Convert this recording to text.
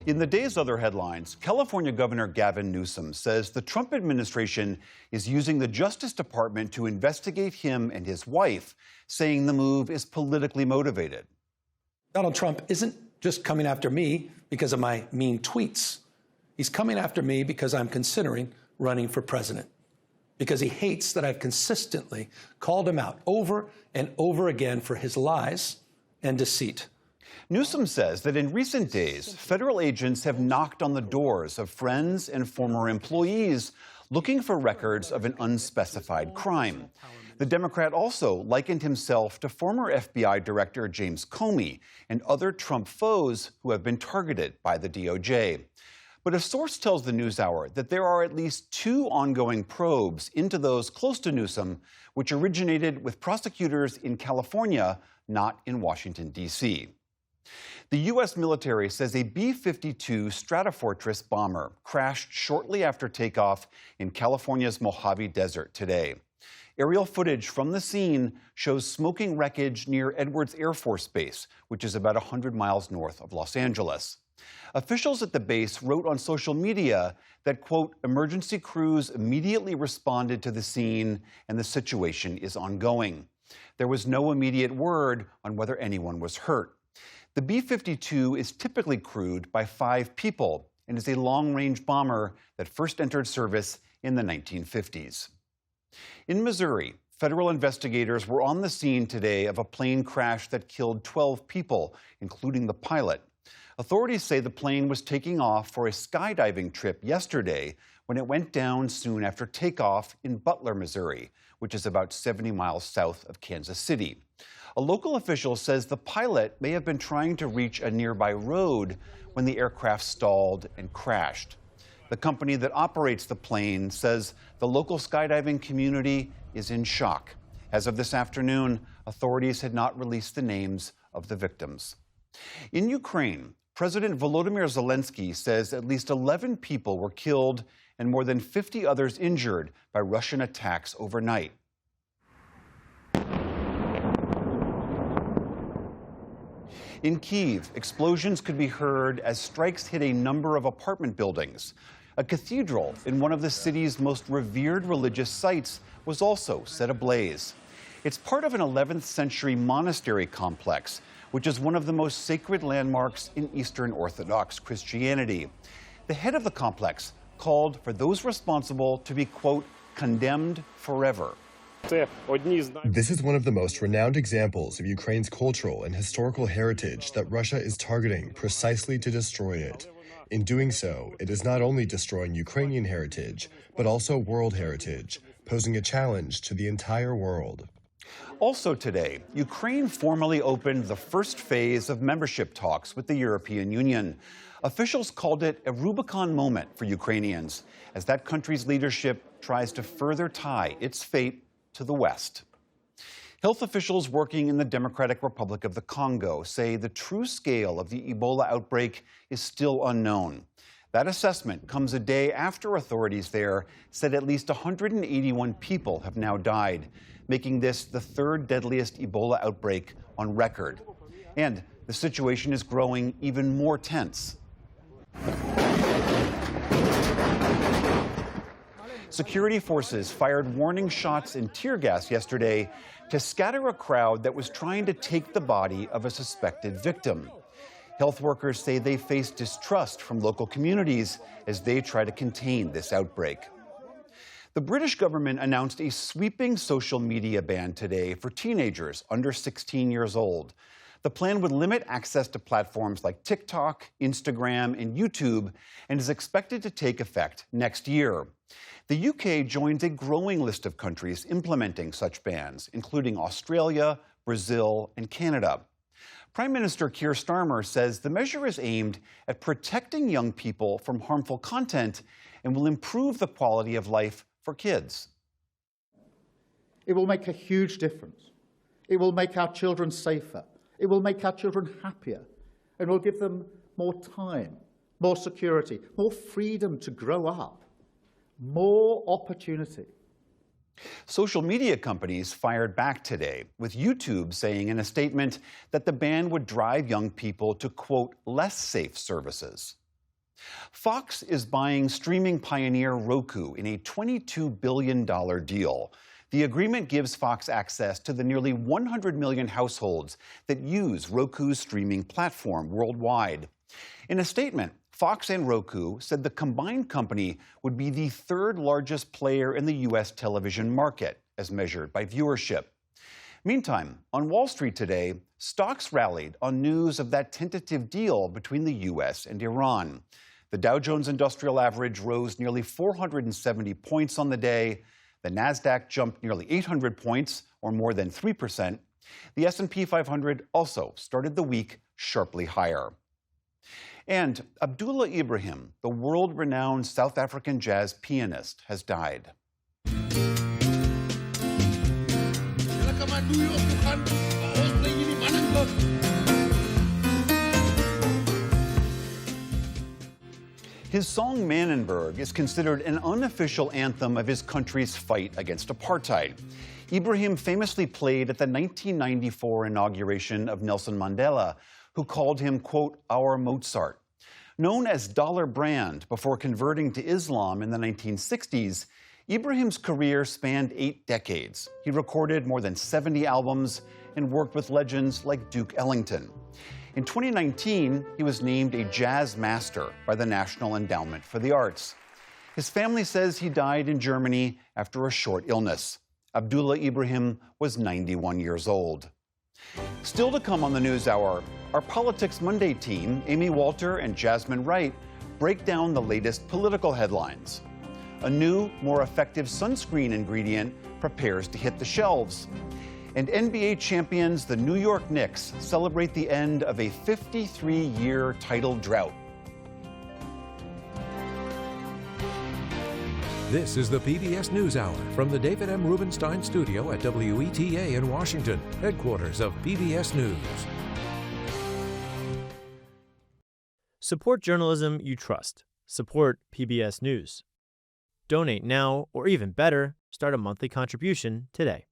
In the day's other headlines, California Governor Gavin Newsom says the Trump administration is using the Justice Department to investigate him and his wife, saying the move is politically motivated. Donald Trump isn't just coming after me because of my mean tweets. He's coming after me because I'm considering running for president, because he hates that I've consistently called him out over and over again for his lies and deceit. Newsom says that in recent days, federal agents have knocked on the doors of friends and former employees looking for records of an unspecified crime. The Democrat also likened himself to former FBI Director James Comey and other Trump foes who have been targeted by the DOJ. But a source tells the NewsHour that there are at least 2 ongoing probes into those close to Newsom, which originated with prosecutors in California, not in Washington, D.C. The U.S. military says a B-52 Stratofortress bomber crashed shortly after takeoff in California's Mojave Desert today. Aerial footage from the scene shows smoking wreckage near Edwards Air Force Base, which is about 100 miles north of Los Angeles. Officials at the base wrote on social media that, quote, emergency crews immediately responded to the scene and the situation is ongoing. There was no immediate word on whether anyone was hurt. The B-52 is typically crewed by 5 people and is a long-range bomber that first entered service in the 1950s. In Missouri, federal investigators were on the scene today of a plane crash that killed 12 people, including the pilot. Authorities say the plane was taking off for a skydiving trip yesterday when it went down soon after takeoff in Butler, Missouri, which is about 70 miles south of Kansas City. A local official says the pilot may have been trying to reach a nearby road when the aircraft stalled and crashed. The company that operates the plane says the local skydiving community is in shock. As of this afternoon, authorities had not released the names of the victims. In Ukraine, President Volodymyr Zelensky says at least 11 people were killed and more than 50 others injured by Russian attacks overnight. In Kyiv, explosions could be heard as strikes hit a number of apartment buildings. A cathedral in one of the city's most revered religious sites was also set ablaze. It's part of an 11th century monastery complex, which is one of the most sacred landmarks in Eastern Orthodox Christianity. The head of the complex called for those responsible to be, quote, condemned forever. This is one of the most renowned examples of Ukraine's cultural and historical heritage that Russia is targeting precisely to destroy it. In doing so, it is not only destroying Ukrainian heritage, but also world heritage, posing a challenge to the entire world. Also today, Ukraine formally opened the first phase of membership talks with the European Union. Officials called it a Rubicon moment for Ukrainians, as that country's leadership tries to further tie its fate to the West. Health officials working in the Democratic Republic of the Congo say the true scale of the Ebola outbreak is still unknown. That assessment comes a day after authorities there said at least 181 people have now died, making this the 3rd deadliest Ebola outbreak on record. And the situation is growing even more tense. Security forces fired warning shots and tear gas yesterday to scatter a crowd that was trying to take the body of a suspected victim. Health workers say they face distrust from local communities as they try to contain this outbreak. The British government announced a sweeping social media ban today for teenagers under 16 years old. The plan would limit access to platforms like TikTok, Instagram, and YouTube, and is expected to take effect next year. The UK joins a growing list of countries implementing such bans, including Australia, Brazil, and Canada. Prime Minister Keir Starmer says the measure is aimed at protecting young people from harmful content and will improve the quality of life for kids. It will make a huge difference. It will make our children safer. It will make our children happier, and will give them more time, more security, more freedom to grow up, more opportunity. Social media companies fired back today, with YouTube saying in a statement that the ban would drive young people to, quote, less safe services. Fox is buying streaming pioneer Roku in a $22 billion deal. The agreement gives Fox access to the nearly 100 million households that use Roku's streaming platform worldwide. In a statement, Fox and Roku said the combined company would be the third largest player in the U.S. television market, as measured by viewership. Meantime, on Wall Street today, stocks rallied on news of that tentative deal between the U.S. and Iran. The Dow Jones Industrial Average rose nearly 470 points on the day. The Nasdaq jumped nearly 800 points, or more than 3%. The S&P 500 also started the week sharply higher. And Abdullah Ibrahim, the world-renowned South African jazz pianist, has died. His song Manenberg is considered an unofficial anthem of his country's fight against apartheid. Ibrahim famously played at the 1994 inauguration of Nelson Mandela, who called him, quote, our Mozart. Known as Dollar Brand before converting to Islam in the 1960s, Ibrahim's career spanned 8 decades. He recorded more than 70 albums and worked with legends like Duke Ellington. In 2019, he was named a jazz master by the National Endowment for the Arts. His family says he died in Germany after a short illness. Abdullah Ibrahim was 91 years old. Still to come on the NewsHour, our Politics Monday team, Amy Walter and Jasmine Wright, break down the latest political headlines. A new, more effective sunscreen ingredient prepares to hit the shelves. And NBA champions, the New York Knicks, celebrate the end of a 53-year title drought. This is the PBS News Hour from the David M. Rubenstein studio at WETA in Washington, headquarters of PBS News. Support journalism you trust. Support PBS News. Donate now, or even better, start a monthly contribution today.